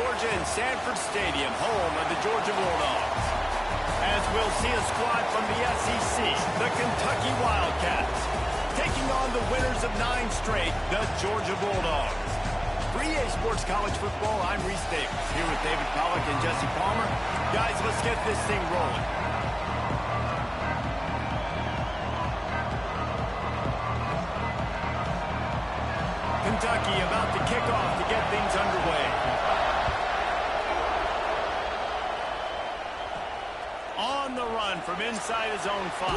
Georgia in Sanford Stadium, home of the Georgia Bulldogs. As we'll see a squad from the SEC, the Kentucky Wildcats, taking on the winners of 9 straight, the Georgia Bulldogs. For EA Sports College Football, I'm Reese Davis, here with David Pollack and Jesse Palmer. Guys, let's get this thing rolling. Kentucky about to kick off to get things underway. On the run from inside his own 5.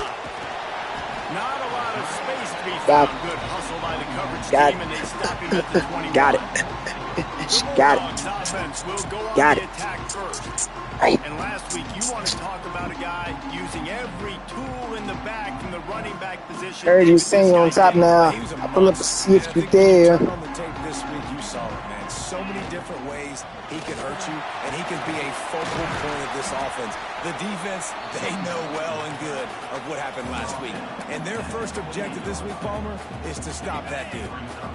Not a lot of space to be found. Good hustle by the coverage team, and they stop him at the 21. Got it. Got it. Offense will go on Got the it. attack first. Right. And last week, you want to talk about a guy using every tool in the back from the running back position. Heard you sing on top now. I pull up a see if you there. On the tape this week, you saw it, man. So many different ways he can hurt you, and he can be a focal point of this offense. The defense, they know well and good of what happened last week. And their first objective this week, Palmer, is to stop that dude.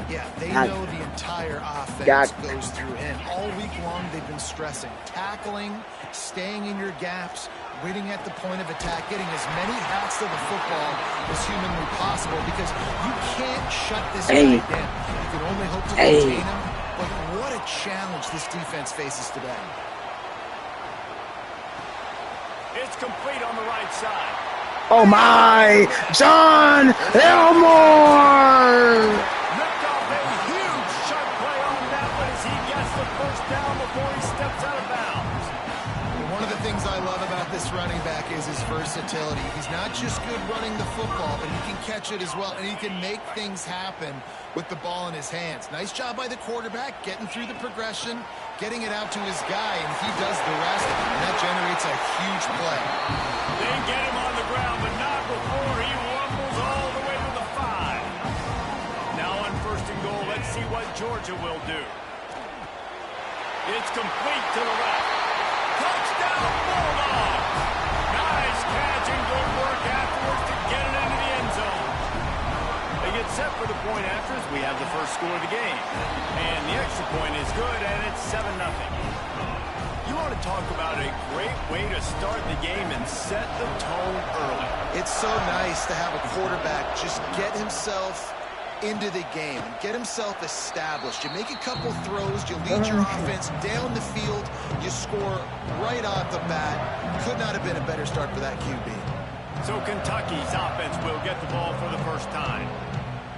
Yeah, they know the entire offense goes through him. All week long, they've been stressing tackling, staying in your gaps, waiting at the point of attack, getting as many hats to the football as humanly possible, because you can't shut this guy down. You can only hope to contain him, but what a challenge this defense faces today. It's complete on the right side. Oh my! John Elmore! Ripped off a huge sharp play on that one as he gets the first down before he steps out of bounds. One of the things I love about this running back is his versatility. He's not just good running the football, but he can catch it as well, and he can make things happen with the ball in his hands. Nice job by the quarterback, getting through the progression, getting it out to his guy, and he does the rest, and that generates a huge play. They get him on the ground, but not before he rumbles all the way to the 5. Now on 1st and goal, let's see what Georgia will do. It's complete to the left. Touchdown, Bulldogs! Nice catch and good work afterwards to get it into the end zone. They get set for the point after as we have the first score of the game. And the extra point is good, and it's 7-0. You want to talk about a great way to start the game and set the tone early. It's so nice to have a quarterback just get himself into the game and get himself established. You make a couple throws, you lead your offense down the field, you score right off the bat. Could not have been a better start for that QB. So Kentucky's offense will get the ball for the first time.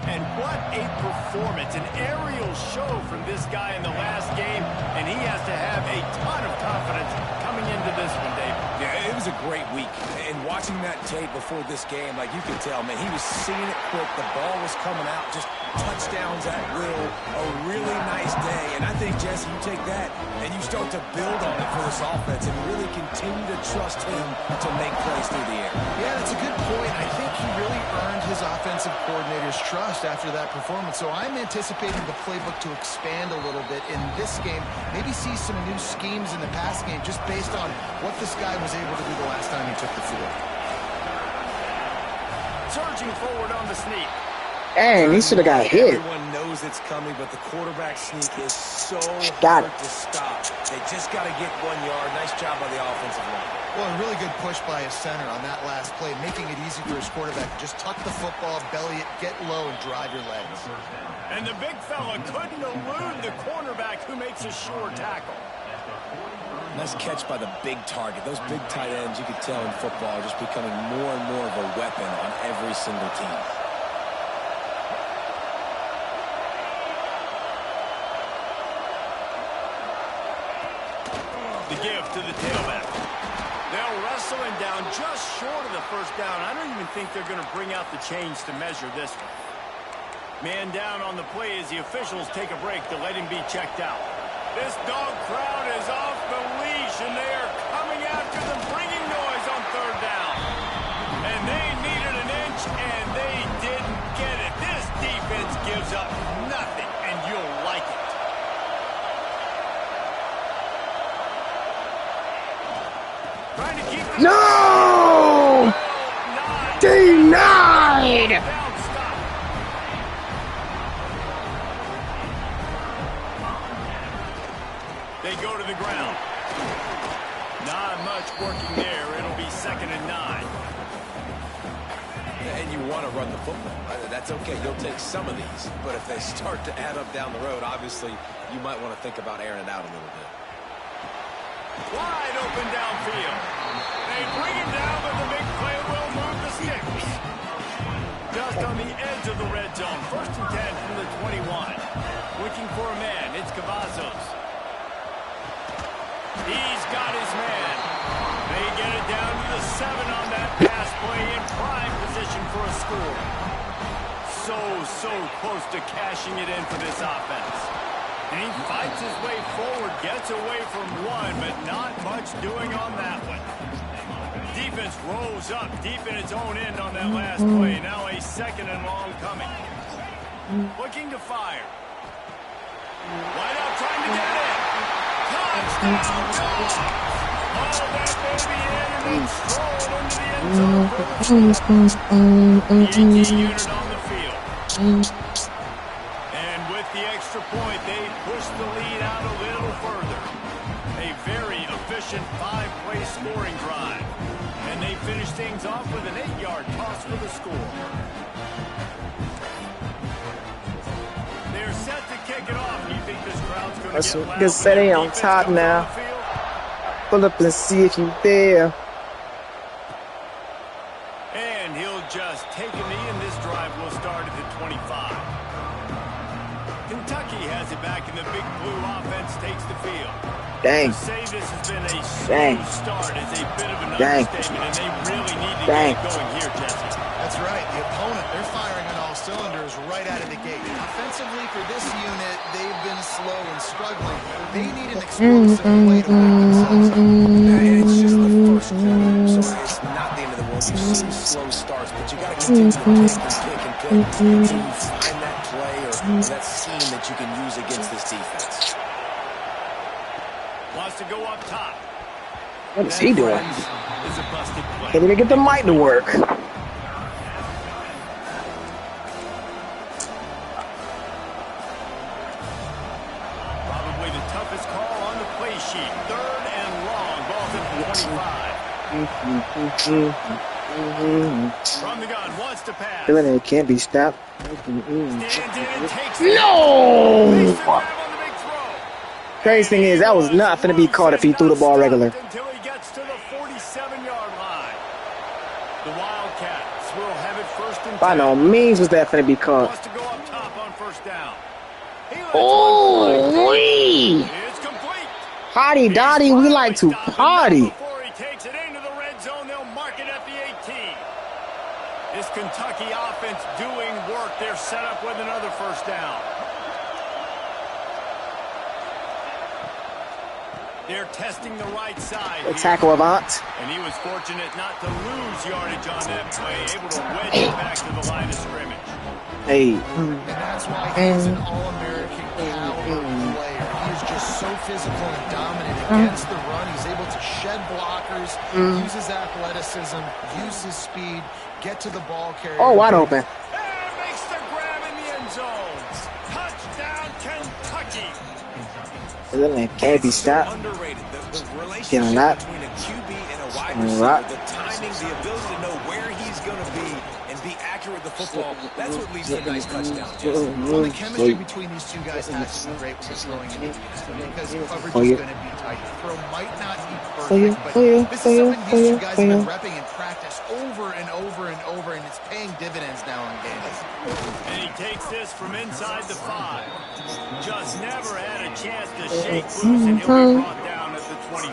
And what a performance, an aerial show from this guy in the last game, and he has to have a ton of confidence coming into this one, Dave. Yeah, it was a great week. And watching that tape before this game, like you could tell, man, he was seeing it quick. The ball was coming out, just touchdowns at will. A really nice day. And I think, Jesse, you take that and you start to build on it for this offense and really continue to trust him to make plays through the air. Yeah, that's a good point. I think he really earned his offensive coordinator's trust after that performance. So I'm anticipating the playbook to expand a little bit in this game. Maybe see some new schemes in the pass game just based on what this guy was able to do the last time he took the field. Surging forward on the sneak. Dang, he should have got hit. Everyone knows it's coming, but the quarterback sneak is so Got hard it. to stop. They just got to get 1 yard. Nice job by the offensive line. Well, a really good push by his center on that last play, making it easy for his quarterback to just tuck the football, belly it, get low, and drive your legs. And the big fella couldn't elude the cornerback who makes a sure tackle. Nice catch by the big target. Those big tight ends, you could tell in football, are just becoming more and more of a weapon on every single team. The give to the tailback. They'll wrestle him down just short of the first down. I don't even think they're going to bring out the chains to measure this one. Man down on the play as the officials take a break to let him be checked out. This dog crowd is off the leash, and they are coming after them, bringing noise on 3rd down. And they needed an inch, and they didn't get it. This defense gives up nothing, and you'll like it. Trying to keep it. No! Denied! They go to the ground. Not much working there. It'll be 2nd and 9. And you want to run the football, right? That's okay. You'll take some of these. But if they start to add up down the road, obviously, you might want to think about airing it out a little bit. Wide open downfield. They bring him down, but the big play will move the sticks. Just on the edge of the red zone. 1st and 10 from the 21. Looking for a man. It's Cavazos. He's got his man. They get it down to the 7 on that pass play in prime position for a score. So close to cashing it in for this offense. And he fights his way forward, gets away from one, but not much doing on that one. Defense rolls up deep in its own end on that last play. Now a 2nd and long coming. Looking to fire. Wide out trying to get it. Touchdown, Dawgs! Oh, that baby in and then strolled into the end zone for the 18 unit on the field. And with the extra point, they push the lead out a little further. A very efficient 5-play scoring drive. And they finish things off with an 8-yard toss for the score. They're set to kick it off. Do you think this crowd's going to get loud? Good setting on top now. Pull up and see if you dare. And he'll just take a knee, and this drive will start at the 25. Kentucky has it back, and the big blue offense takes the field. Dang. To say this has been a slow start is a bit of an understatement, and they really need to get going here, Jesse. That's right. The opponent, they're firing on all cylinders right out of the gate. Offensively, for this unit, they've been slow and struggling. They need an explosive way to work themselves up. It's just the first quarter, so it's not the end of the world. You've seen slow starts, but you got to continue to pick and pick until you find that play or that scheme that you can use against this defense. Wants to go up top. What is he doing? Is a busted play. Can't even get the mic to work. Probably the toughest call on the play sheet. 3rd and long. Ball's at the 25. From the gun, wants to pass. Feeling it can't be stopped. Stands in and takes No! it. Crazy thing is, that was not going to be caught if he threw the ball regular. Until he gets to the 47-yard line. The Wildcats will have it 1st and 10. By no means was that going to be caught. Wants to go up top on 1st down. Oh, it's complete. Hotty Dotty, we like to party. Before he takes it into the red zone, they'll mark it at the 18. This Kentucky offense doing work. They're set up with another 1st down. They're testing the right side. A tackle Avant. And he was fortunate not to lose yardage on that play, able to wedge it back to the line of scrimmage. Hey. And that's why he's an All-American caliber player. He is just so physical and dominant against the run. He's able to shed blockers, use his athleticism, use his speed, get to the ball carrier. Oh, wide open. And makes the grab in the end zone. Touchdown, Kentucky. It can't be stopped. Underrated. The Getting relationship that. between a QB and a wide receiver, the timing, the ability to know where he's going to be and be accurate with the football, that's what leads to a nice touchdown. Well, the chemistry between these two guys has to be great when they're throwing in because coverage is going to be tight. The throw might not be perfect, but this is something these two guys have been repping in practice over and over and over, and it's paying dividends now in games. And he takes this from inside the 5. Just never had a chance to shake loose, and he'll be brought down at the 24.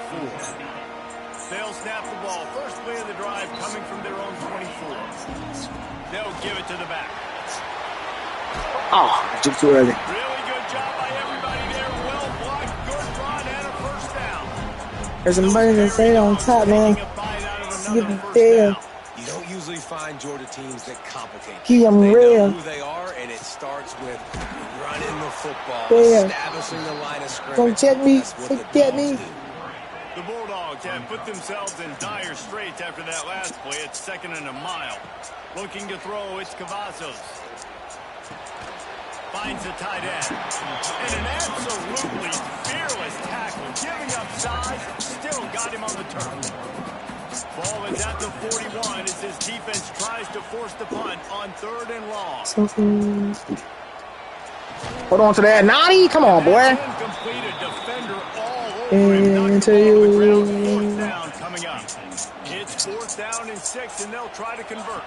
They'll snap the ball. First play of the drive coming from their own 24. They'll give it to the back. Oh, just too early. Really good job by everybody there. Well blocked, good run, and a 1st down. There's a money to say on top, man. Give me there. You don't usually find Georgia teams that complicate. He am they real. know who they are, and it starts with running the football, Yeah. establishing the line of scrimmage. Don't check me. That's what the Forget me. Dogs do. The Bulldogs have put themselves in dire straits after that last play. It's 2nd and a mile. Looking to throw, it's Cavazos. Finds the tight end. And an absolutely fearless tackle. Giving up size, still got him on the turf. Ball is at the 41 as his defense tries to force the punt on 3rd and long. Hold on to that. Nani, come on, boy. Completed defender all over him. Into you. 4th down coming up. It's 4th down and 6, and they'll try to convert.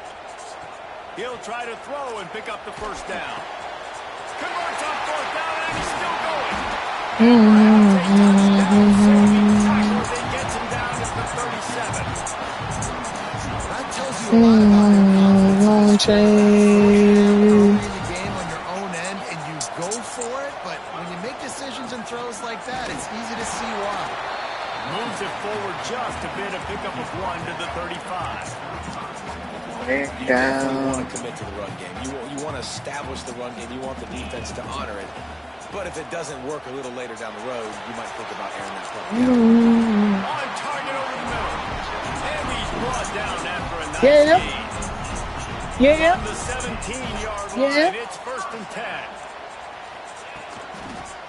He'll try to throw and pick up the 1st down. Converts on 4th down, and he's still going. They gets him down at the 37. That tells you a lot about their confidence. You're in the game on your own end, and you go for it, but when you make decisions and throws like that, it's easy to see why. Moves it forward just a bit, a pickup of 1 to the 35. You definitely want to commit to the run game. You want to establish the run game. You want the defense to honor it. But if it doesn't work a little later down the road, you might think about airing that play. On target over the middle. And he's brought down after a nice gain. Yeah. On the 17-yard line, it's 1st and 10.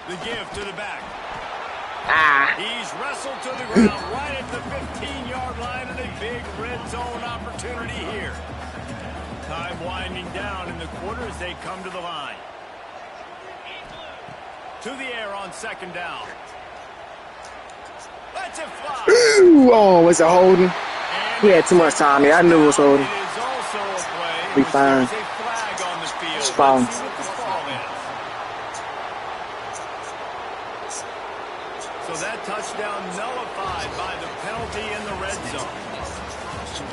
The give to the back. He's wrestled to the ground right at the 15-yard line, and a big red zone opportunity here. Time winding down in the quarter as they come to the line. To the air on 2nd down. Let's it fly. Ooh, oh, was it holding? He had too much time here. I knew it was holding. It is also a play. We fine. There's a flag on the field. It's fine. Let's see what the call is. So that touchdown nullified by the penalty in the red zone.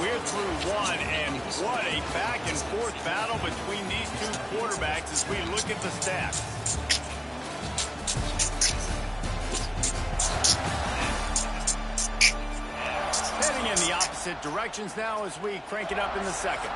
We're through 1, and what a back-and-forth battle between these two quarterbacks as we look at the stats. Heading in the opposite directions now as we crank it up in the second.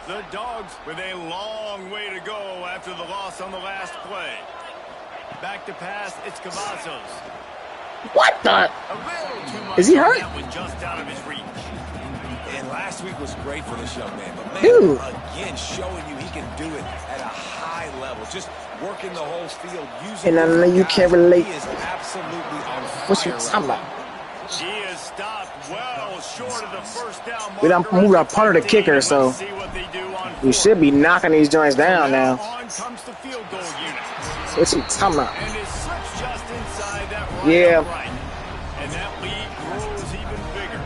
The Dawgs with a long way to go after the loss on the last play. Back to pass, it's Cavazos. What the? A little too much. Is he hurt? That one just out of his reach. And last week was great for this young man. But, man, Dude. again, showing you he can do it at a high level. Just working the whole field. Using And I know you can't relate. He is absolutely on fire. What you talking about? He is stopped well short of the 1st down marker. We done moved our punter to kicker, so Let's see what they do on we 4th. should be knocking these joints down now. On comes the field goal unit. What you talking about? And is slipped just inside that right. Yeah. Right. And that lead grows even bigger.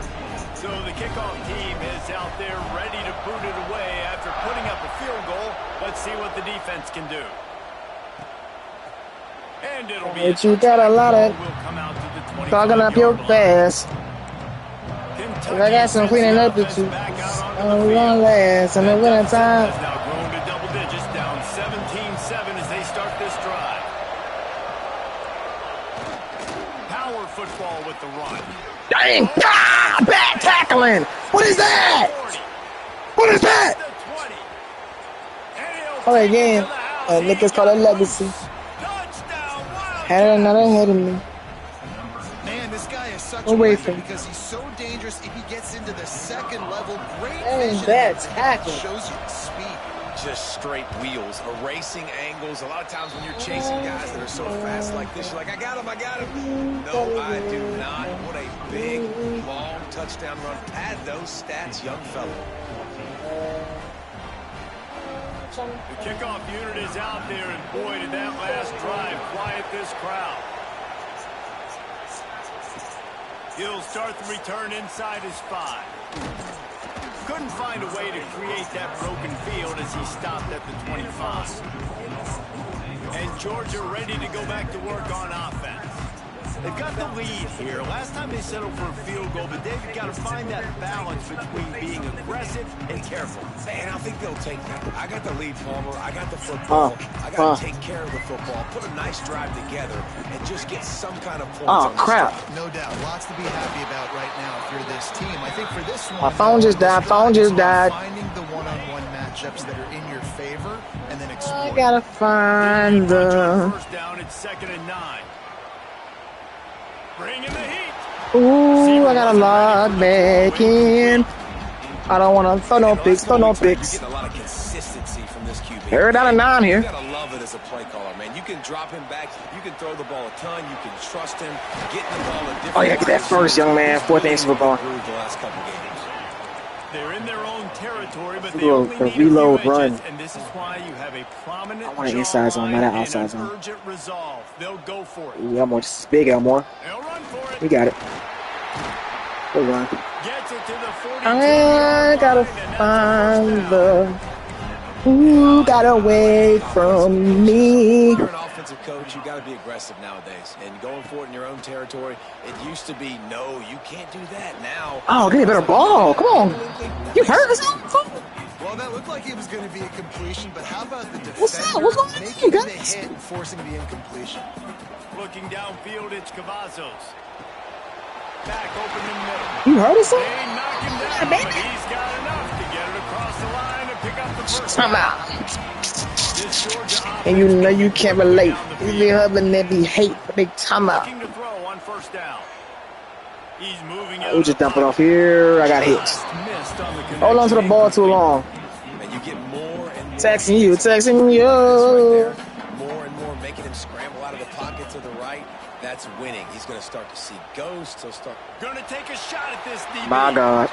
So the kickoff team is out there ready to boot it away after putting up a field goal. Let's see what the defense can do. And it'll be But you got a lot of will come out to the 25 clogging up your fast. Kentucky I got some cleaning up to do. back out onto I'm the field. gonna last in the winter time. Has now grown to double digits, down 17-7 as they start this drive. Power football with the run. Dang! Ah, bad tackling. What is that? 40, What is that? the 20. And he'll Oh, take it again, to the house. niggas call it legacy. Touchdown, Wild. Had another head in me. Man, this guy is such a Away weapon from- because he's so dangerous if he gets into the second level. Great Dang, vision. bad tackle. Shows you the speed. Just straight wheels, erasing angles. A lot of times when you're chasing guys that are so fast like this, you're like, I got him, I got him. No, I do not. What a big, long touchdown run. Pad those stats, young fella. The kickoff unit is out there, and boy, did that last drive quiet this crowd. He'll start the return inside his 5. Couldn't find a way to create that broken field as he stopped at the 25. And Georgia ready to go back to work on offense. They've got the lead here. Last time they settled for a field goal, but they've got to find that balance between being aggressive and careful. And I think they'll take that. I got the lead, Palmer. I got the football. I got to take care of the football, put a nice drive together, and just get some kind of points on the crap. stop. No doubt. Lots to be happy about right now if you're this team. I think for this one, My phone just died. Phone just died. finding the one-on-one matchup. matchups that are in your favor and then exploit. I gotta find the... First down, it's 2nd and 9. Bring in the heat. Ooh, I got a lot back in. I don't want to throw no picks, throw no picks. Getting a lot of consistency from this QB. Third down and 9 here. You gotta love it as a play caller, man. You can drop him back. You can throw the ball a ton. You can trust him. Getting the ball a different. Oh yeah, get that first, young man. 4th inch football. The last couple games. They're in their own territory, but they Go only a need reload a few run. edges, and this is why you have a prominent I want an inside zone, not an outside zone. urgent resolve. They'll go for it. Ooh, Elmore, just big Elmore. They'll run for it. We got it. Good run. Gets it to the 42. I gotta find the... Ooh, got away from me. You're an offensive coach. You got to be aggressive nowadays, and going for it in your own territory. It used to be no, you can't do that. Now, Oh, give me a better ball. Come on. You hurt us? Well, that looked like it was going to be a completion, but how about the defender What's up? What's going on, making the guys? hit and forcing the incompletion? Looking downfield, it's Cavazos. Back open in the middle. You hurt us? They knock him down, baby. but he's got enough to get it across the line and pick up the first Time down. out. This Georgia offense And you know you can't relate. You be hubbing that be hate, but they time out. looking to throw on first down. He's moving out. We just dump it off here. I got hits. Missed on the Hold on to the ball too long. and you get more and more. Texting you, texting Right you. there. More and more making him scramble out of the pocket to the right. That's winning. He's going to start to see ghosts. He'll start. Gonna take a shot at this DB. My God.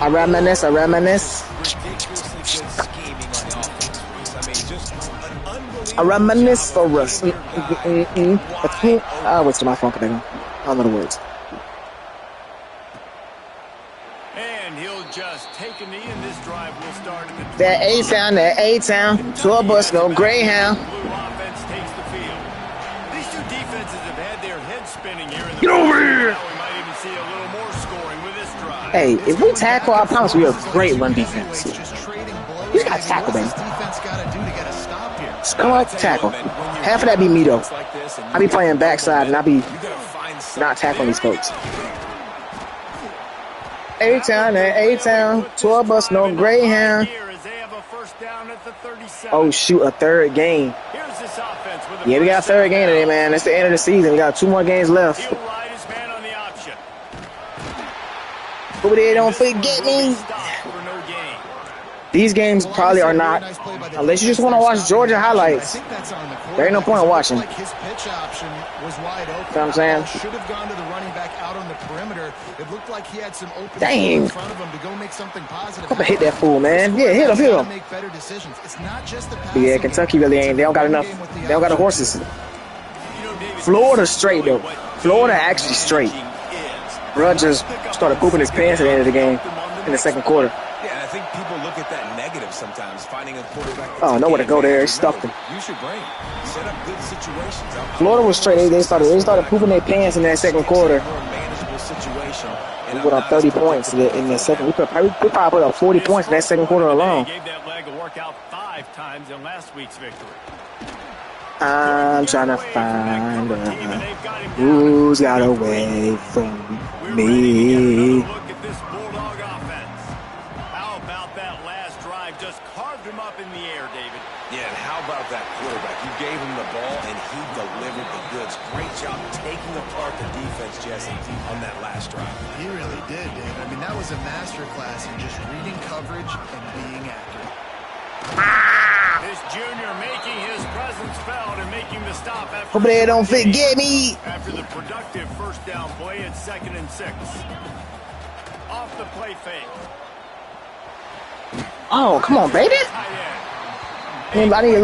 I reminisce. Ridiculously good scheming on the offense. I mean, just an unbelievable. I reminisce for us. I went to my phone. I don't know the words. And he'll just take a knee, and this drive will start at the That A-Town, tour bus, no Greyhound. Blue offense takes the field. These two defenses have had their heads spinning here in the Get over here! Now we might even see a little more scoring with this drive. Hey, if we tackle, I promise we have a great run defense. You got to tackle, baby. Defense got to do to get a stop here. Come on, tackle. Half of that be me, though. I be playing backside, and I be not tackling these folks. A-Town, tour bus, no Greyhound. Here as they have a first down at the 37. Oh, shoot, a third game. Here's this offense with a Yeah, we got a third game today, man. It's the end of the season. We got 2 more games left. He'll ride his man on the option. Over there, don't forget me. Stop for no gain. These games probably are not, unless you just want to watch Georgia highlights. There ain't no point in watching. Like his pitch option was wide open. You know what I'm saying? Should have gone to the running back out on the perimeter. It looked like he had some open Dang. in front of him to go make something positive. Come on, hit that fool, man. Yeah, hit him. Make better decisions. It's not just the But yeah, Kentucky really ain't. They don't got enough. They don't got the horses. Florida straight, though. Florida actually straight. Bruh just started pooping his pants at the end of the game in the second quarter. Yeah, and I think people look at that negative sometimes, finding a quarterback. Oh, nowhere to go there. He stuffed him. Use your brain. Set up good situations. Florida was straight. They started pooping their pants in that second quarter. More manageable situation. We put up 30 points in the second. We probably put up 40 points in that second quarter alone. Gave that leg a workout 5 times in last week's victory. I'm trying to find who's got away from me. Look at this Bulldog offense. How about that last drive? Just carved him up in the air, David. Yeah, and how about that quarterback? You gave him the ball, and he delivered the goods. Great job taking apart the defense, Jesse, on that last drive. He really did, Dave. I mean, that was a masterclass in just reading coverage and being accurate. This junior making his presence felt and making the stop after Hope they don't forget me. After the productive first down play at 2nd and 6. Off the play fake. Oh, come on, baby. Tight end. I need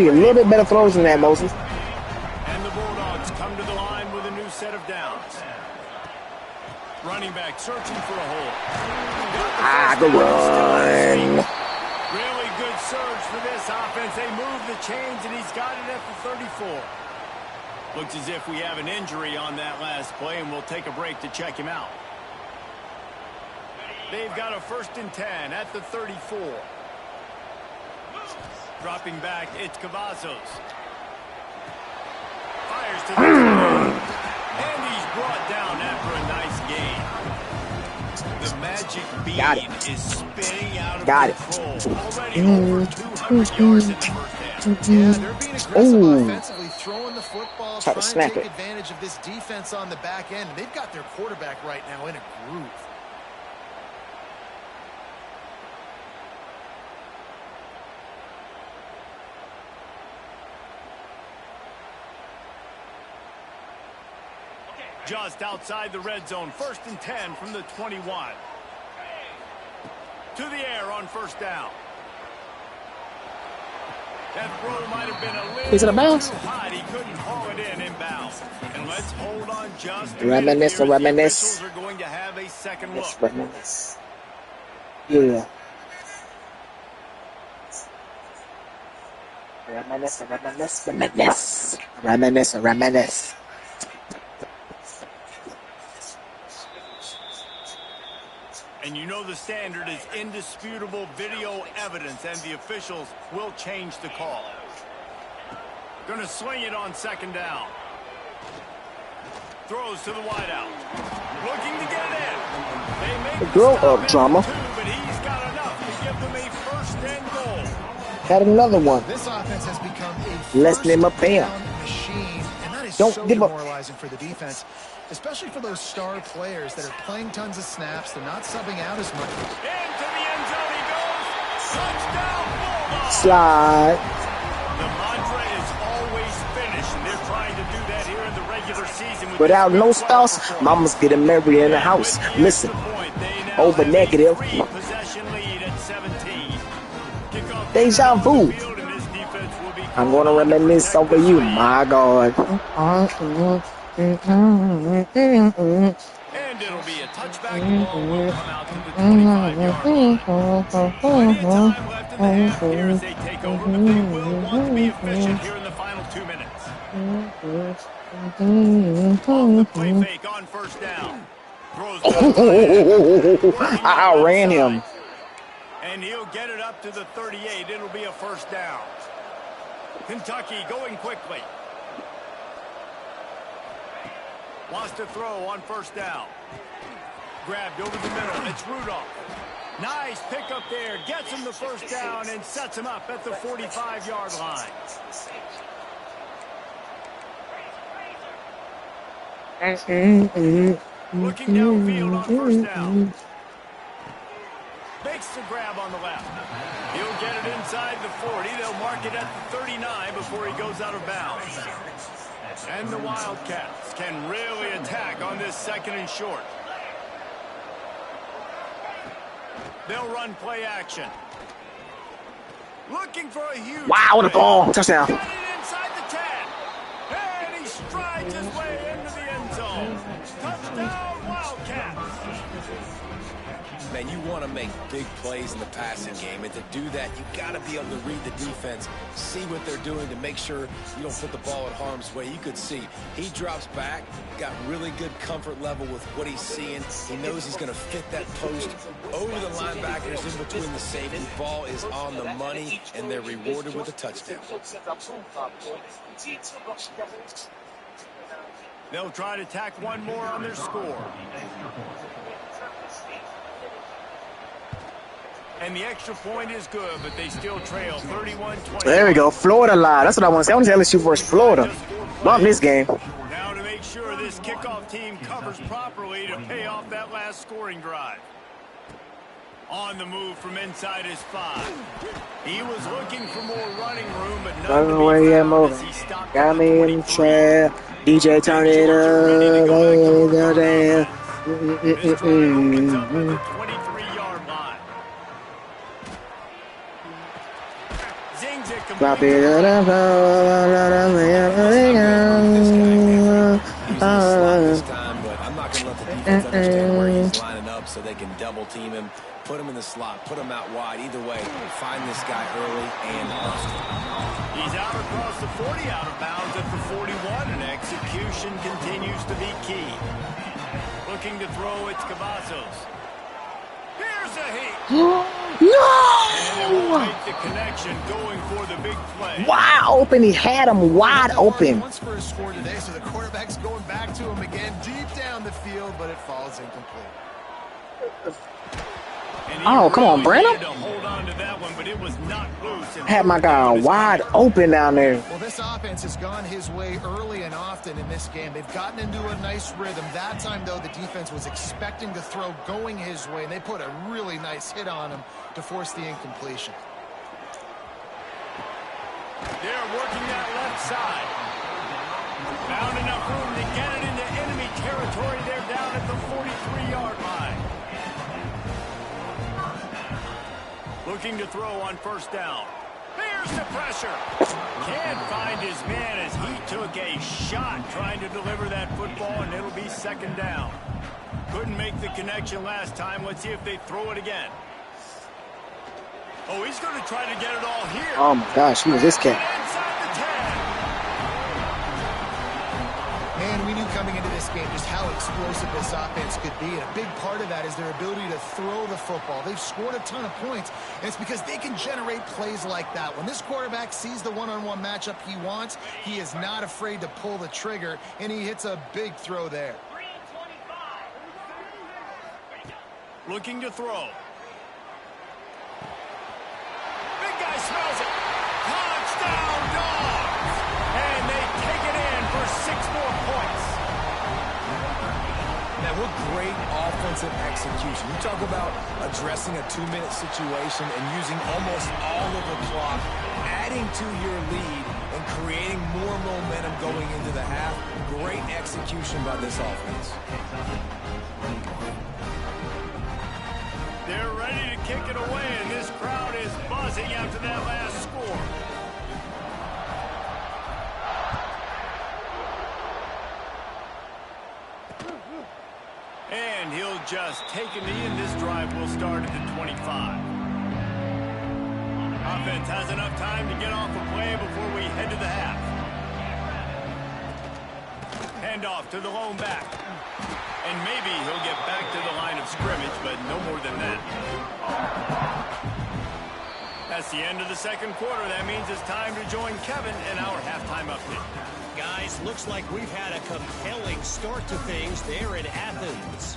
a little bit better throws than that, Moses. And the Bulldogs come to the line with a new set of downs. Running back searching for a hole. Good run. Really good surge for this offense. They move the chains, and he's got it at the 34. Looks as if we have an injury on that last play, and we'll take a break to check him out. They've got a 1st and 10 at the 34. Dropping back, it's Cavazos. Fires to the screen. And he's brought down after a nice gain. The magic bean is spinning out of control. Already over 200 yards in the first half. Yeah, they're being aggressive offensively, throwing the football, trying to take advantage of this defense on the back end. They've got their quarterback right now in a groove. Just outside the red zone, 1st and 10 from the 21. To the air on first down. That throw might have been a little too hot. He couldn't haul it in inbounds. And let's hold on just a minute. The officials are going to have a second look. Yeah. Reminisce. And you know the standard is indisputable video evidence, and the officials will change the call. Going to swing it on 2nd down. Throws to the wideout. Looking to get it in. They make the stop drama. But he's got enough to give them a 1st and goal. Had another one. This offense has become a first down machine, and that is so demoralizing for the defense. Especially for those star players that are playing tons of snaps. They're not subbing out as much. Into the end zone he goes. Touchdown, Bulldogs. Slide. The mantra is always finish, and they're trying to do that here in the regular season. Without no spouse, mama's getting married in the house. Listen, over negative. Possession lead at 17. Deja vu. I'm going to reminisce over you, my God. And it'll be a touchback ball. Will come out to the 25-yard line. Plenty of time left in the half here as they take over, but they will want to be efficient here in the final 2 minutes. Off the play fake on 1st down. Throws I outran him. And he'll get it up to the 38. It'll be a 1st down. Kentucky going quickly. Wants to throw on 1st down. Grabbed over the middle. It's Rudolph. Nice pickup there. Gets him the 1st down and sets him up at the 45-yard line. Looking downfield on 1st down. Makes the grab on the left. He'll get it inside the 40. They'll mark it at the 39 before he goes out of bounds. And the Wildcats can really attack on this 2nd and short. They'll run play action. Looking for a huge... Wow, what a ball. Touchdown. Got it inside the 10. And he strides his way into the end zone. Touchdown, Wildcats. Man, you want to make big plays in the passing game, and to do that, you got to be able to read the defense, see what they're doing to make sure you don't put the ball in harm's way. You could see he drops back, got really good comfort level with what he's seeing. He knows he's going to fit that post over the linebackers in between the safety. Ball is on the money, and they're rewarded with a touchdown. They'll try to tack one more on their score. And the extra point is good, but they still trail 31-20. There we go. Florida live. That's what I want to say. I want to say LSU versus Florida. Love this game. Now to make sure this kickoff team covers properly to pay off that last scoring drive. On the move from inside his 5. He was looking for more running room, but none to be found as he stopped got me in the trap. DJ, turn it up. This drive opens up at the 23-yard line. Zings it Drop it. He's slot this time, but I'm not going to let the defense understand where he's lining up so they can double team him, put him in the slot, put him out wide. Either way, find this guy early and often. He's out across the 40, out of bounds at the 41, and execution continues to be key. Looking to throw, it's Cavazos. Here's a heat. No! the connection, going for the big play. Wide open. He had him wide open. Once for a score today, so the quarterback's going back to him again deep down the field, but it falls incomplete. Oh, come on, Brandon. Hold on to that one, but it was not loose. Had my guy wide open down there. Well, this offense has gone his way early and often in this game. They've gotten into a nice rhythm. That time, though, the defense was expecting the throw going his way, and they put a really nice hit on him to force the incompletion. They're working that left side. Found enough room to get it into enemy territory. They're down at the 43-yard line. Looking to throw on first down. Here's the pressure. Can't find his man as he took a shot trying to deliver that football, and it'll be second down. Couldn't make the connection last time. Let's see if they throw it again. Oh, he's going to try to get it all here. Oh, my gosh. Who is this cat? Inside the 10. Man, we knew coming into this game just how explosive this offense could be, and a big part of that is their ability to throw the football. They've scored a ton of points, and it's because they can generate plays like that. When this quarterback sees the one-on-one matchup he wants, he is not afraid to pull the trigger, and he hits a big throw there. Looking to throw. Big guy smells it. Touchdown, Dawgs! And they take it in for 6 more points. Now, what great offensive execution. You talk about addressing a 2-minute situation and using almost all of the clock, adding to your lead, and creating more momentum going into the half. Great execution by this offense. They're ready to kick it away, and this crowd is buzzing after that last score. And he'll just take a knee, and this drive will start at the 25. Offense has enough time to get off a play before we head to the half. Handoff to the lone back. And maybe he'll get back to the line of scrimmage, but no more than that. That's the end of the second quarter. That means it's time to join Kevin in our halftime update. Guys, looks like we've had a compelling start to things there in Athens.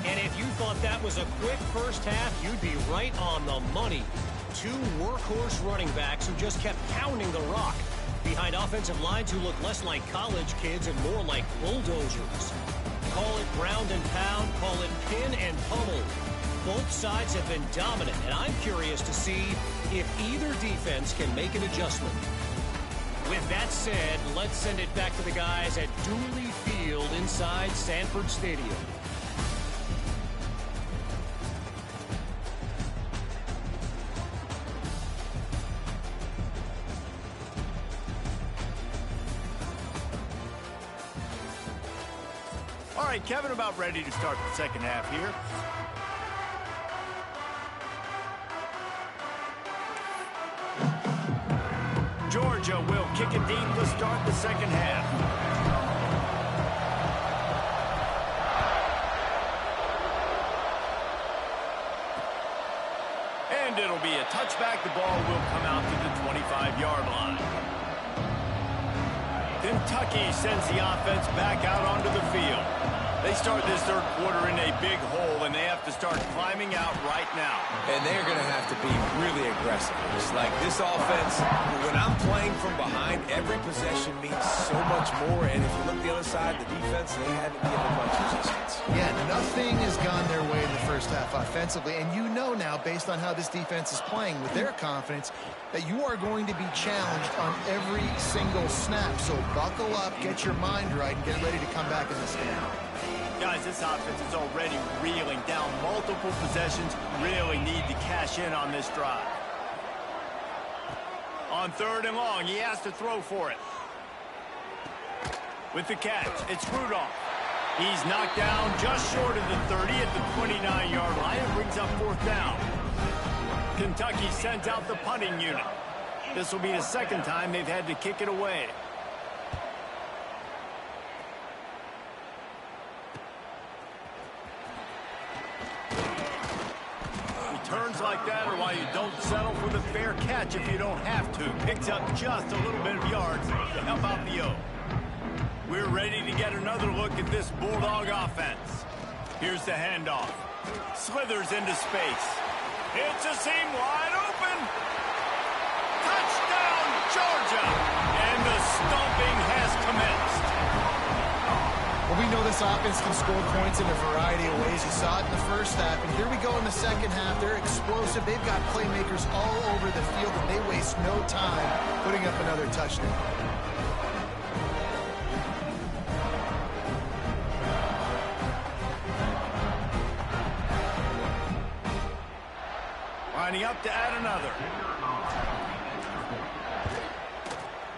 And if you thought that was a quick first half, you'd be right on the money. 2 workhorse running backs who just kept pounding the rock behind offensive lines who look less like college kids and more like bulldozers. Call it ground and pound, call it pin and pummel. Both sides have been dominant, and I'm curious to see if either defense can make an adjustment. With that said, let's send it back to the guys at Dooley Field inside Sanford Stadium. All right, Kevin, about ready to start the second half here. Georgia will kick it deep to start the second half. And it'll be a touchback. The ball will come out to the 25-yard line. Kentucky sends the offense back out onto the field. They start this third quarter in a big hole, and they have to start climbing out right now. And they're going to have to be really aggressive. It's like this offense, when I'm playing from behind, every possession means so much more. And if you look the other side, the defense, they haven't given much resistance. Yeah, nothing has gone their way in the first half offensively. And you know now, based on how this defense is playing with their confidence, that you are going to be challenged on every single snap. So buckle up, get your mind right, and get ready to come back in this game. Guys, this offense is already reeling down multiple possessions. Really need to cash in on this drive. On 3rd and long, he has to throw for it. With the catch, it's Rudolph. He's knocked down just short of the 30 at the 29-yard line and brings up 4th down. Kentucky sends out the punting unit. This will be the second time they've had to kick it away. Turns like that, or why why you don't settle for the fair catch if you don't have to. Picks up just a little bit of yards to help out the O. We're ready to get another look at this Bulldog offense. Here's the handoff. Slithers into space. It's a seam wide open. Touchdown, Georgia! And the stomping has commenced. Well, we know this offense can score points in a variety of ways. You saw it in the first half, and here we go in the second half. They're explosive. They've got playmakers all over the field, and they waste no time putting up another touchdown. Lining up to add another.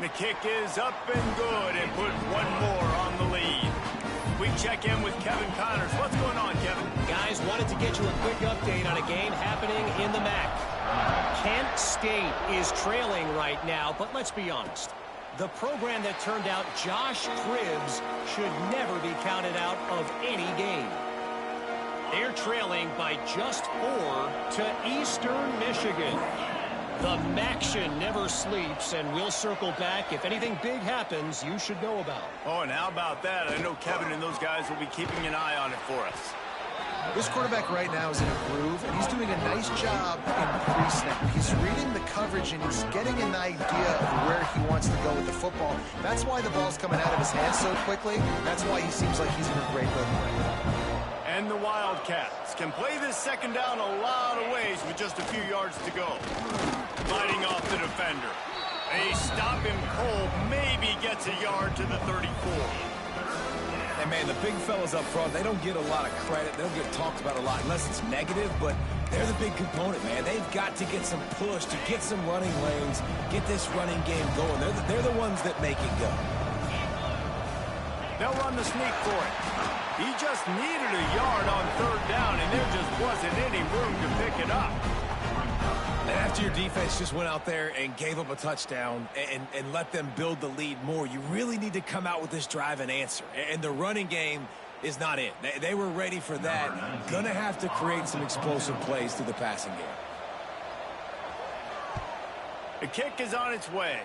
The kick is up and good and put one more on the lead. We check in with Kevin Connors. What's going on, Kevin? Guys, wanted to get you a quick update on a game happening in the MAC. Kent State is trailing right now, but let's be honest. The program that turned out Josh Cribbs should never be counted out of any game. They're trailing by just 4 to Eastern Michigan. The Maction never sleeps, and we'll circle back. If anything big happens, you should know about. Oh, and how about that? I know Kevin and those guys will be keeping an eye on it for us. This quarterback right now is in a groove, and he's doing a nice job in pre-snap. He's reading the coverage, and he's getting an idea of where he wants to go with the football. That's why the ball's coming out of his hands so quickly. That's why he seems like he's in a great rhythm right now. And the Wildcats can play this second down a lot of ways with just a few yards to go. Fighting off the defender. They stop him cold, maybe gets a yard to the 34. And, man, the big fellas up front, they don't get a lot of credit. They don't get talked about a lot unless it's negative, but they're the big component, man. They've got to get some push, to get some running lanes, get this running game going. They're the ones that make it go. They'll run the sneak for it. He just needed a yard on third down, and there just wasn't any room to pick it up. And after your defense just went out there and gave up a touchdown and let them build the lead more, you really need to come out with this drive and answer. And the running game is not it. They were ready for that. Gonna have to create some explosive plays through the passing game. The kick is on its way.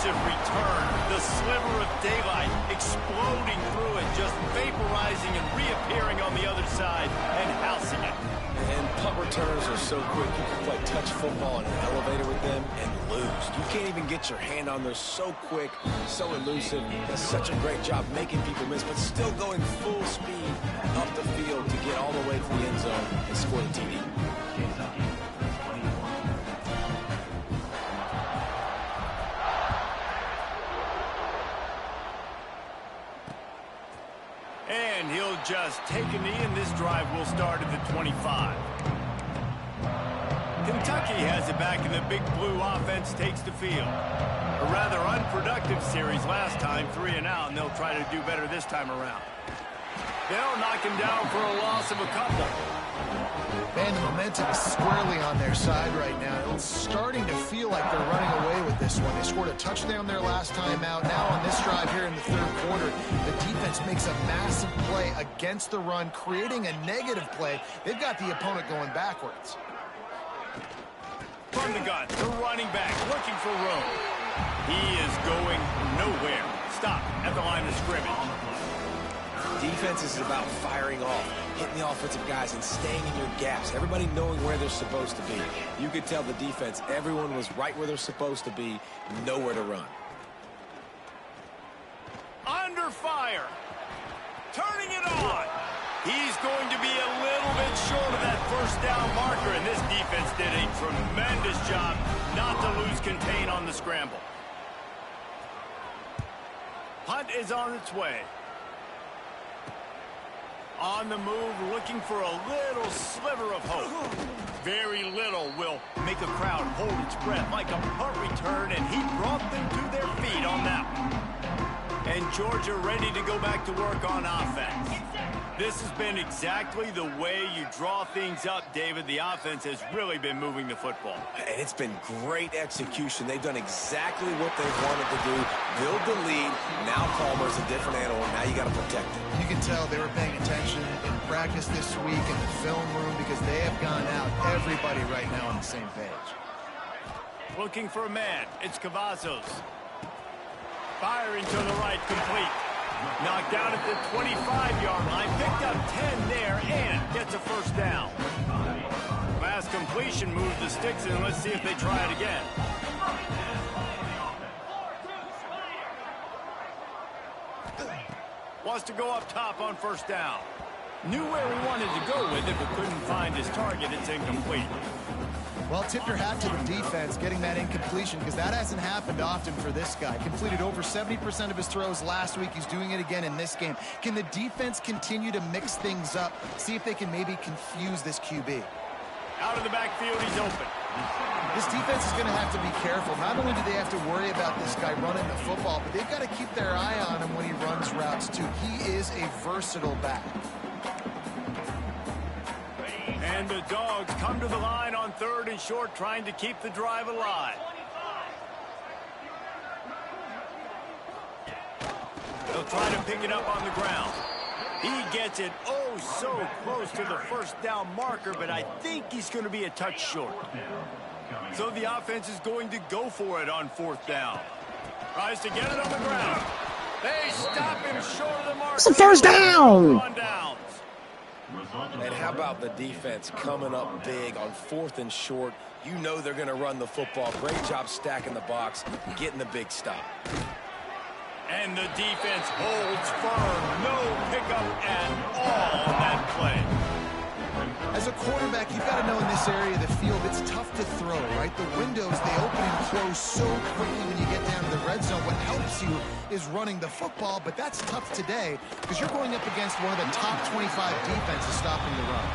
Return, the sliver of daylight exploding through it, just vaporizing and reappearing on the other side and housing it. And punt returns are so quick, you can play touch football in an elevator with them and lose. You can't even get your hand on those, so quick, so elusive. Does such a great job making people miss, but still going full speed up the field to get all the way to the end zone and score the TD. And he'll just take a knee, and this drive will start at the 25. Kentucky has it back, and the Big Blue offense takes the field. A rather unproductive series last time, 3 and out, and they'll try to do better this time around. They'll knock him down for a loss of a couple. Man, the momentum is squarely on their side right now. It's starting to feel like they're running away with this one. They scored a touchdown their last time out. Now on this drive here in the third quarter, the defense makes a massive play against the run, creating a negative play. They've got the opponent going backwards. From the gun, the running back looking for room. He is going nowhere. Stop at the line of scrimmage. Defense is about firing off, hitting the offensive guys and staying in your gaps. Everybody knowing where they're supposed to be. You could tell the defense, everyone was right where they're supposed to be, nowhere to run. Under fire. Turning it on. He's going to be a little bit short of that first down marker, and this defense did a tremendous job not to lose contain on the scramble. Punt is on its way. On the move, looking for a little sliver of hope. Very little will make a crowd hold its breath like a punt return, and he brought them to their feet on that one. And Georgia ready to go back to work on offense. This has been exactly the way you draw things up, David. The offense has really been moving the football. And it's been great execution. They've done exactly what they wanted to do. Build the lead. Now Palmer's a different animal. Now you got to protect it. You can tell they were paying attention in practice this week in the film room because they have gone out, everybody right now on the same page. Looking for a man. It's Cavazos. Firing to the right, complete. Knocked down at the 25-yard line. Picked up 10 there and gets a first down. Last completion moved the sticks, and let's see if they try it again. Wants to go up top on first down. Knew where he wanted to go with it, but couldn't find his target. It's incomplete. Well, tip your hat to the defense getting that incompletion because that hasn't happened often for this guy. Completed over 70% of his throws last week. He's doing it again in this game. Can the defense continue to mix things up? See if they can maybe confuse this QB. Out of the backfield, he's open. This defense is going to have to be careful. Not only do they have to worry about this guy running the football, but they've got to keep their eye on him when he runs routes too. He is a versatile back. And the Dogs come to the line on 3rd and short, trying to keep the drive alive. They'll try to pick it up on the ground. He gets it oh so close to the first down marker, but I think he's going to be a touch short. So the offense is going to go for it on 4th down. Tries to get it on the ground. They stop him short of the marker. It's a first down. And how about the defense coming up big on 4th and short? You know they're going to run the football. Great job stacking the box, getting the big stop. And the defense holds firm. No pickup at all on that play. As a quarterback, you've got to know in this area of the field, it's tough to throw, right? The windows, they open and close so quickly when you get down to the red zone. What helps you is running the football, but that's tough today because you're going up against one of the top 25 defenses stopping the run.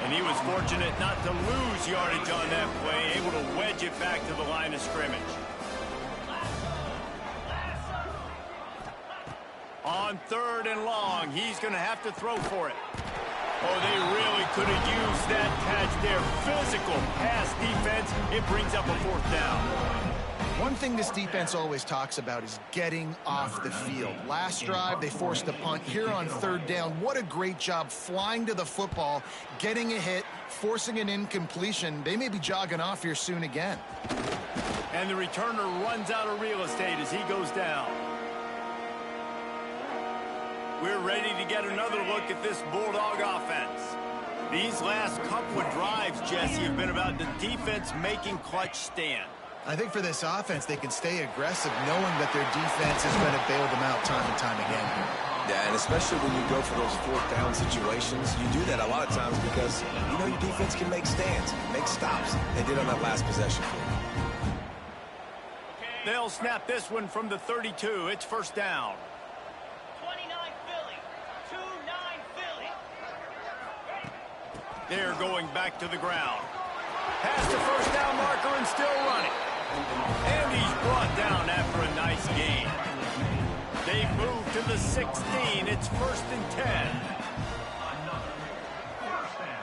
And he was fortunate not to lose yardage on that play, able to wedge it back to the line of scrimmage. On 3rd and long, he's going to have to throw for it. Oh, they really could have used that catch there. Physical pass defense. It brings up a 4th down. One thing this defense always talks about is getting off the field. Last drive, they forced a punt. Here on 3rd down, what a great job flying to the football, getting a hit, forcing an incompletion. They may be jogging off here soon again. And the returner runs out of real estate as he goes down. We're ready to get another look at this Bulldog offense. These last couple of drives, Jesse, have been about the defense making clutch stand. I think for this offense, they can stay aggressive knowing that their defense is going to bail them out time and time again here. Yeah, and especially when you go for those 4th down situations, you do that a lot of times because you know your defense can make stands, make stops. They did on that last possession. They'll snap this one from the 32. It's first down. They're going back to the ground. Past the first down marker and still running. And he's brought down after a nice gain. They've moved to the 16. It's 1st and 10.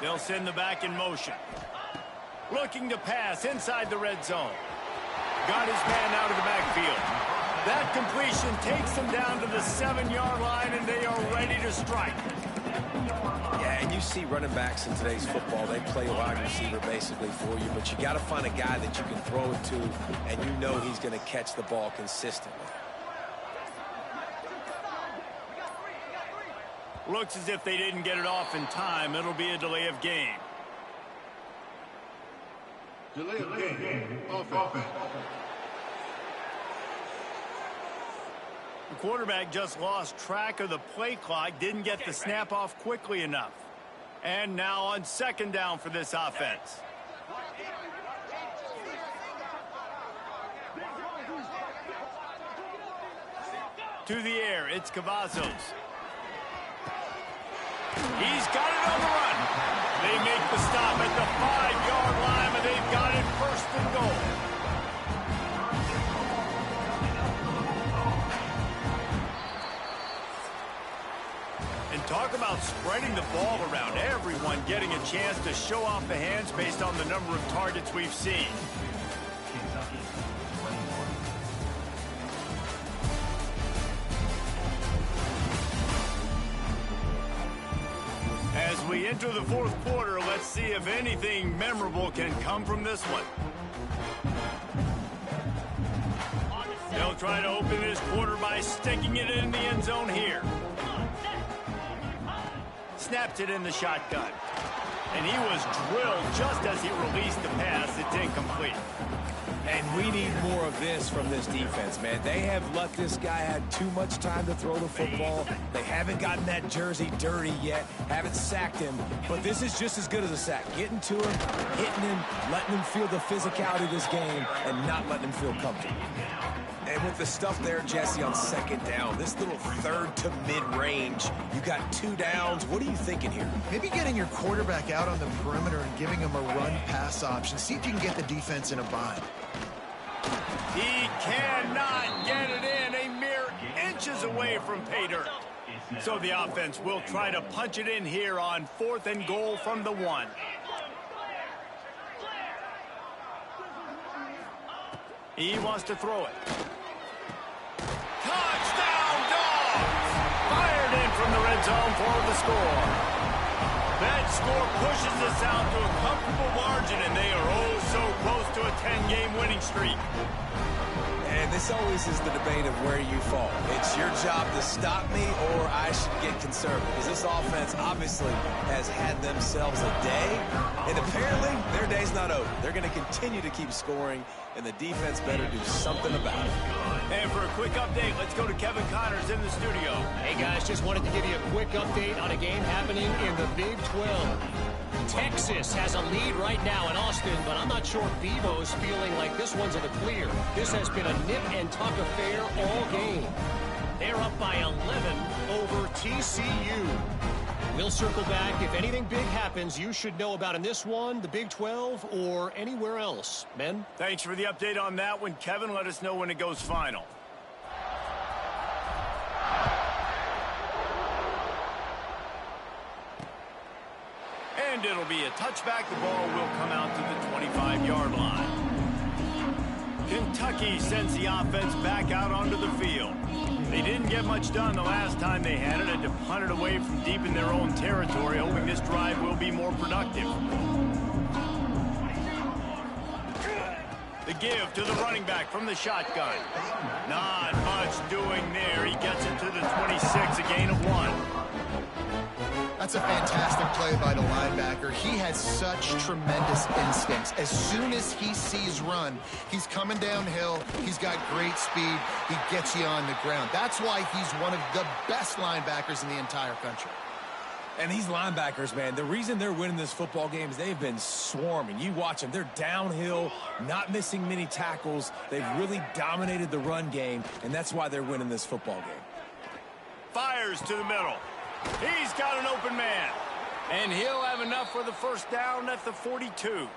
They'll send the back in motion. Looking to pass inside the red zone. Got his man out of the backfield. That completion takes them down to the 7-yard line, and they are ready to strike. Yeah, and you see running backs in today's football, they play wide receiver basically for you, but you got to find a guy that you can throw it to, and you know he's going to catch the ball consistently. Looks as if they didn't get it off in time. It'll be a delay of game. Delay of game. Offense. The quarterback just lost track of the play clock, didn't get the snap off quickly enough. And now on 2nd down for this offense. To the air, it's Cavazos. He's got it on the run. They make the stop at the 5-yard line, but they've got it 1st and goal. Talk about spreading the ball around. Everyone getting a chance to show off the hands based on the number of targets we've seen. As we enter the fourth quarter, let's see if anything memorable can come from this one. They'll try to open this quarter by sticking it in the end zone here. Snapped it in the shotgun. And he was drilled just as he released the pass. It's incomplete. And we need more of this from this defense, man. They have let this guy have too much time to throw the football. They haven't gotten that jersey dirty yet, haven't sacked him. But this is just as good as a sack. Getting to him, hitting him, letting him feel the physicality of this game, and not letting him feel comfortable. And with the stuff there, Jesse, on second down, this little third to mid-range, you got 2 downs. What are you thinking here? Maybe getting your quarterback out on the perimeter and giving him a run-pass option. See if you can get the defense in a bind. He cannot get it in, a mere inches away from pay dirt. So the offense will try to punch it in here on 4th and goal from the 1. He wants to throw it. Touchdown, Dawgs! Fired in from the red zone for the score. That score pushes us out to a comfortable margin, and they are oh so close to a 10-game winning streak. And this always is the debate of where you fall. It's your job to stop me, or I should get conservative. Because this offense obviously has had themselves a day, and apparently their day's not over. They're going to continue to keep scoring, and the defense better do something about it. And for a quick update, let's go to Kevin Connors in the studio. Hey, guys, just wanted to give you a quick update on a game happening in the Big 12. Texas has a lead right now in Austin, but I'm not sure Bevo's feeling like this one's in the clear. This has been a nip-and-tuck affair all game. They're up by 11 over TCU. We'll circle back. If anything big happens, you should know about in this one, the Big 12, or anywhere else. Ben? Thanks for the update on that one, Kevin. Let us know when it goes final. And it'll be a touchback. The ball will come out to the 25-yard line. Kentucky sends the offense back out onto the field. They didn't get much done the last time they had it, and to punt it away from deep in their own territory, hoping this drive will be more productive. The give to the running back from the shotgun. Not much doing there. He gets it to the 26, a gain of 1. That's a fantastic play by the linebacker. He has such tremendous instincts. As soon as he sees run, he's coming downhill. He's got great speed. He gets you on the ground. That's why he's one of the best linebackers in the entire country. And these linebackers, man, the reason they're winning this football game is they've been swarming. You watch them. They're downhill, not missing many tackles. They've really dominated the run game, and that's why they're winning this football game. Fires to the middle. He's got an open man. And he'll have enough for the first down at the 42.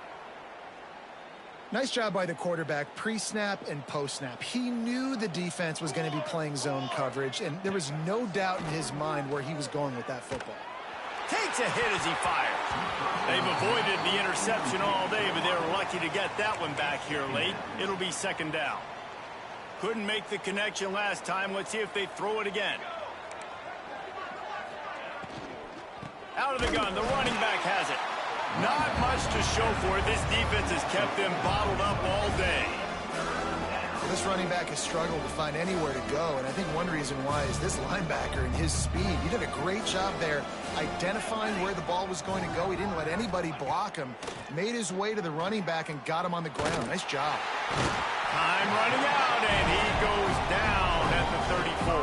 Nice job by the quarterback, pre-snap and post-snap. He knew the defense was going to be playing zone coverage, and there was no doubt in his mind where he was going with that football. Takes a hit as he fires. They've avoided the interception all day, but they're lucky to get that one back here late. It'll be second down. Couldn't make the connection last time. Let's see if they throw it again. Out of the gun, the running back has it. Not much to show for it. This defense has kept them bottled up all day. This running back has struggled to find anywhere to go, and I think one reason why is this linebacker and his speed. He did a great job there identifying where the ball was going to go. He didn't let anybody block him. Made his way to the running back and got him on the ground. Nice job. Time running out, and he goes down at the 34.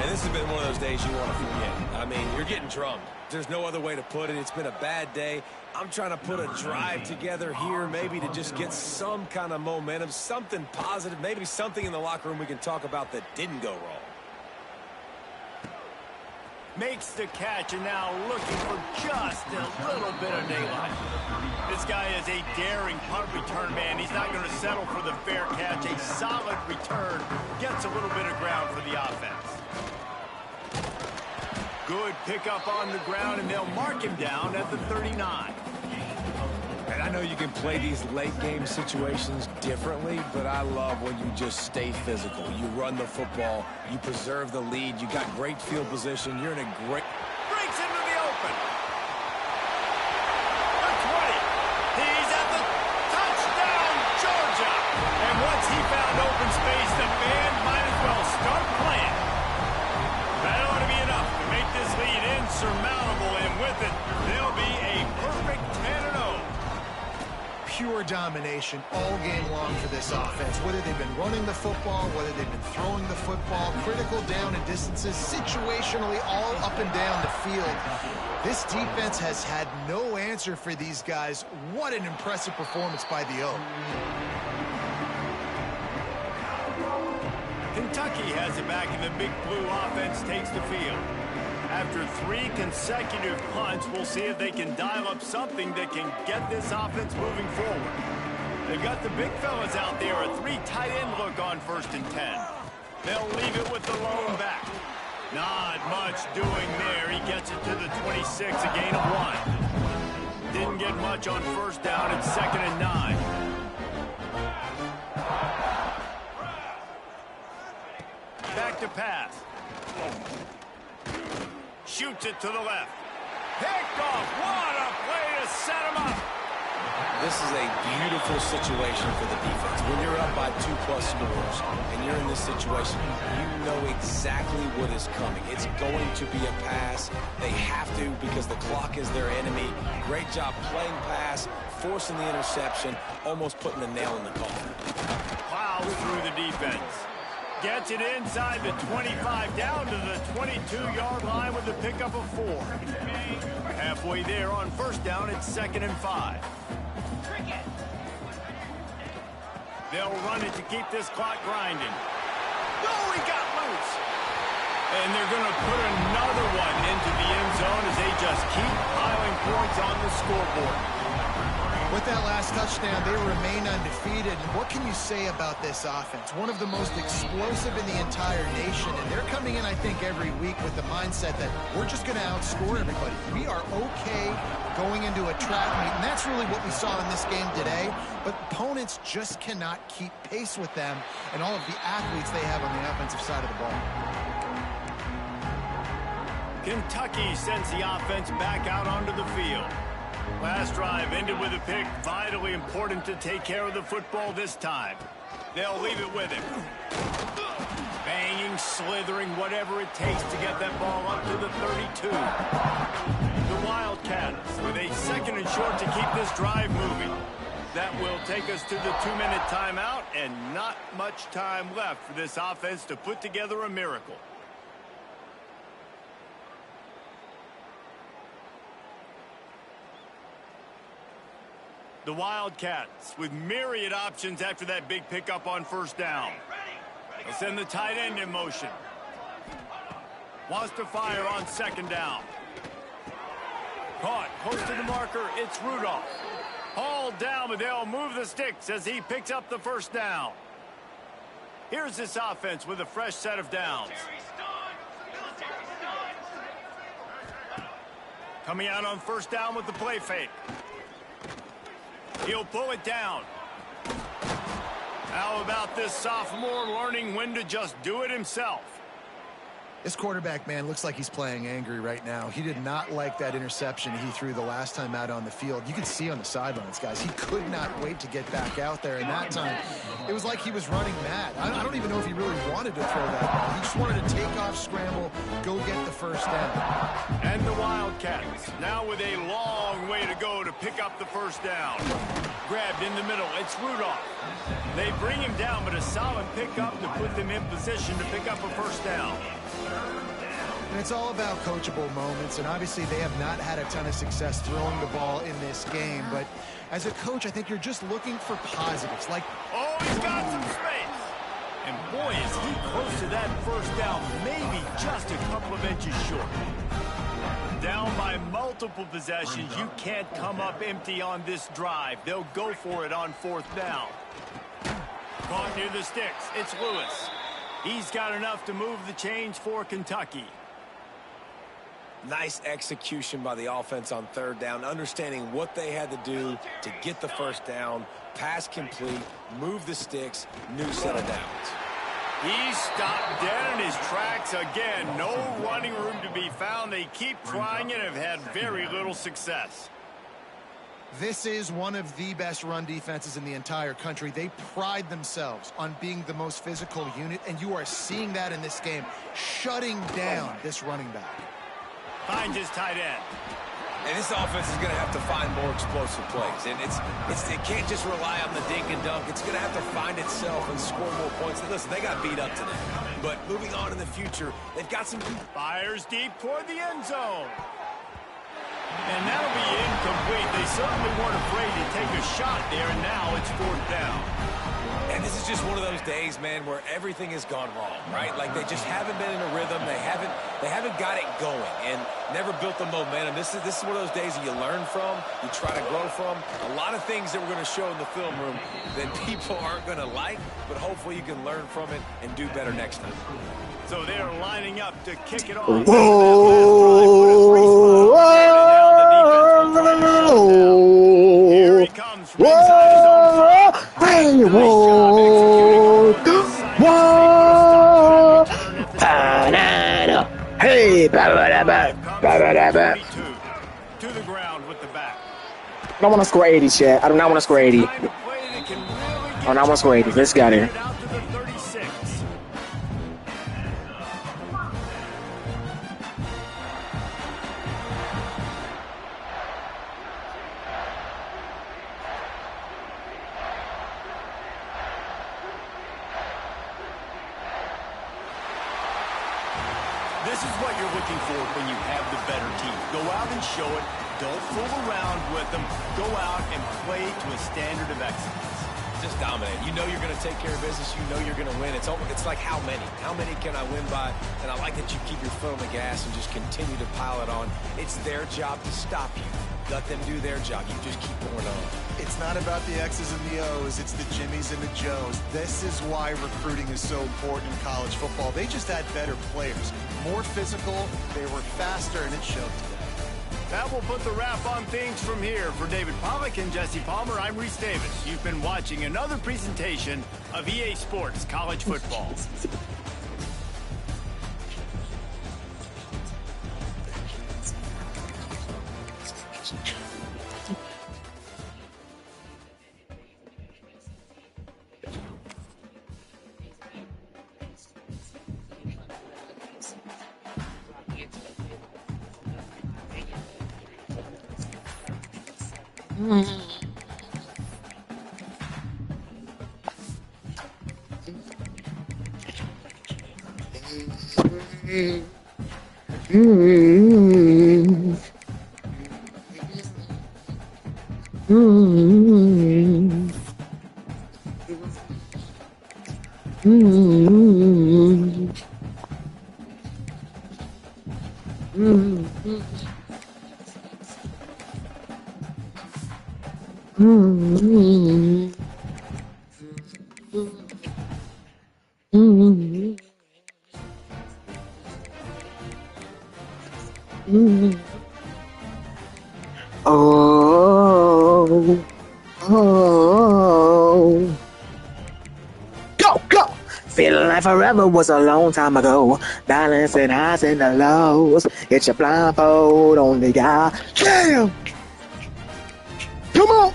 And this has been one of those days you want to forget. I mean, you're getting drummed. There's no other way to put it. It's been a bad day. I'm trying to put a drive together here, maybe to just get some kind of momentum, something positive, maybe something in the locker room we can talk about that didn't go wrong. Makes the catch, and now looking for just a little bit of daylight. This guy is a daring punt return man. He's not going to settle for the fair catch. A solid return. Gets a little bit of ground for the offense. Good pickup on the ground, and they'll mark him down at the 39. And I know you can play these late-game situations differently, but I love when you just stay physical. You run the football, you preserve the lead, you got great field position, you're in a great... Breaks into the open. The 20. He's at the touchdown, Georgia. And once he found open space, the band might as well start playing. That ought to be enough to make this lead insurmountable, and with it, they'll be a perfect 10-0. Pure domination all game long for this offense. Whether they've been running the football, whether they've been throwing the football, critical down and distances, situationally all up and down the field. This defense has had no answer for these guys. What an impressive performance by the Oak. Kentucky has it back, and the Big Blue offense takes the field. After 3 consecutive punts, we'll see if they can dial up something that can get this offense moving forward. They've got the big fellas out there, a 3 tight end look on 1st and 10. They'll leave it with the lone back. Not much doing there. He gets it to the 26, a gain of 1. Didn't get much on 1st down. It's 2nd and 9. Back to pass. Shoots it to the left. Picked off. What a play to set him up. This is a beautiful situation for the defense. When you're up by 2+ scores and you're in this situation, you know exactly what is coming. It's going to be a pass. They have to, because the clock is their enemy. Great job playing pass, forcing the interception, almost putting the nail in the coffin. Plows through the defense. Gets it inside the 25, down to the 22-yard line with a pickup of 4. Halfway there on 1st down, it's 2nd and 5. They'll run it to keep this clock grinding. Oh, he got loose. And they're going to put another one into the end zone as they just keep piling points on the scoreboard. With that last touchdown, they remain undefeated. And what can you say about this offense? One of the most explosive in the entire nation. And they're coming in, I think, every week with the mindset that we're just going to outscore everybody. We are okay going into a track meet. And that's really what we saw in this game today. But opponents just cannot keep pace with them and all of the athletes they have on the offensive side of the ball. Kentucky sends the offense back out onto the field. Last drive ended with a pick. Vitally important to take care of the football this time. They'll leave it with him. Banging, slithering, whatever it takes to get that ball up to the 32. The Wildcats with a 2nd and short to keep this drive moving. That will take us to the 2-minute timeout, and not much time left for this offense to put together a miracle. The Wildcats with myriad options after that big pickup on 1st down. They'll send the tight end in motion. Wants to fire on 2nd down. Caught, close to the marker, it's Rudolph. Hauled down, but they'll move the sticks as he picks up the 1st down. Here's this offense with a fresh set of downs. Coming out on 1st down with the play fake. He'll pull it down. How about this sophomore learning when to just do it himself? This quarterback, man, looks like he's playing angry right now. He did not like that interception he threw the last time out on the field. You can see on the sidelines, guys, he could not wait to get back out there. And that time, it was like he was running mad. I don't even know if he really wanted to throw that ball. He just wanted to take off, scramble, go get the 1st down. And the Wildcats now with a long way to go to pick up the 1st down. Grabbed in the middle, it's Rudolph. They bring him down, but a solid pickup to put them in position to pick up a 1st down. And it's all about coachable moments, and obviously they have not had a ton of success throwing the ball in this game, but as a coach, I think you're just looking for positives. Like, oh, he's got some space. And boy, is he close to that 1st down, maybe just a couple of inches short. Down by multiple possessions, you can't come up empty on this drive. They'll go for it on 4th down. Caught near the sticks, it's Lewis. He's got enough to move the chains for Kentucky. Nice execution by the offense on third down, understanding what they had to do to get the first down, pass complete, move the sticks, new set of downs. He stopped dead in his tracks again. No running room to be found. They keep trying and have had very little success. This is one of the best run defenses in the entire country. They pride themselves on being the most physical unit, and you are seeing that in this game, shutting down this running back. Finds his tight end. And this offense is going to have to find more explosive plays. And it can't just rely on the dink and dunk. It's going to have to find itself and score more points. And listen, they got beat up today. But moving on in the future, they've got some... Fires deep toward the end zone. And that'll be incomplete. They certainly weren't afraid to take a shot there, and now it's fourth down. And this is just one of those days, man, where everything has gone wrong, right? Like they just haven't been in a rhythm. They haven't got it going and never built the momentum. This is one of those days that you learn from, you try to grow from. A lot of things that we're going to show in the film room that people aren't going to like, but hopefully you can learn from it and do better next time. So they're lining up to kick it off. Here he comes from inside his own 5. Hey, whoa, hey, to the ground with the back. I don't want to score 80, Chad. I do not want to score 80. I do not want to score 80. Let's get out of here. This is what you're looking for when you have the better team. Go out and show it. Don't fool around with them. Go out and play to a standard of excellence. Just dominate. You know you're going to take care of business. You know you're going to win. It's like how many? How many can I win by? And I like that you keep your foot on the gas and just continue to pile it on. It's their job to stop you. Let them do their job. You just keep going on. It's not about the X's and the O's. It's the Jimmies and the Joes. This is why recruiting is so important in college football. They just had better players. More physical. They were faster, and it showed today. That will put the wrap on things from here. For David Pollack and Jesse Palmer, I'm Reese Davis. You've been watching another presentation of EA Sports College Football. Go! Feeling like forever was a long time ago. Balancing highs and the lows. Get your blindfold on the guy. Damn! Come on!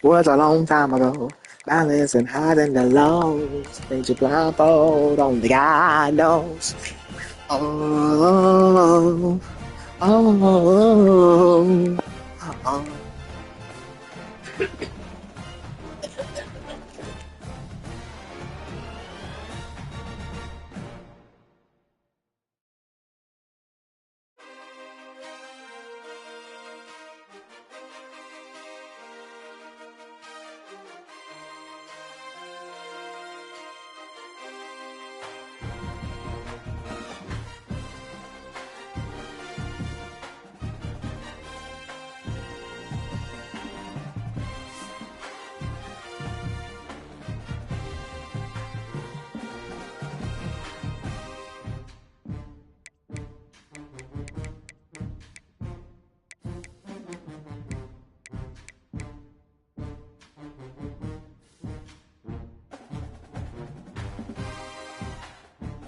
Was a long time ago. Balancing highs and the lows. Get your blindfold on the guy knows. Oh. Oh.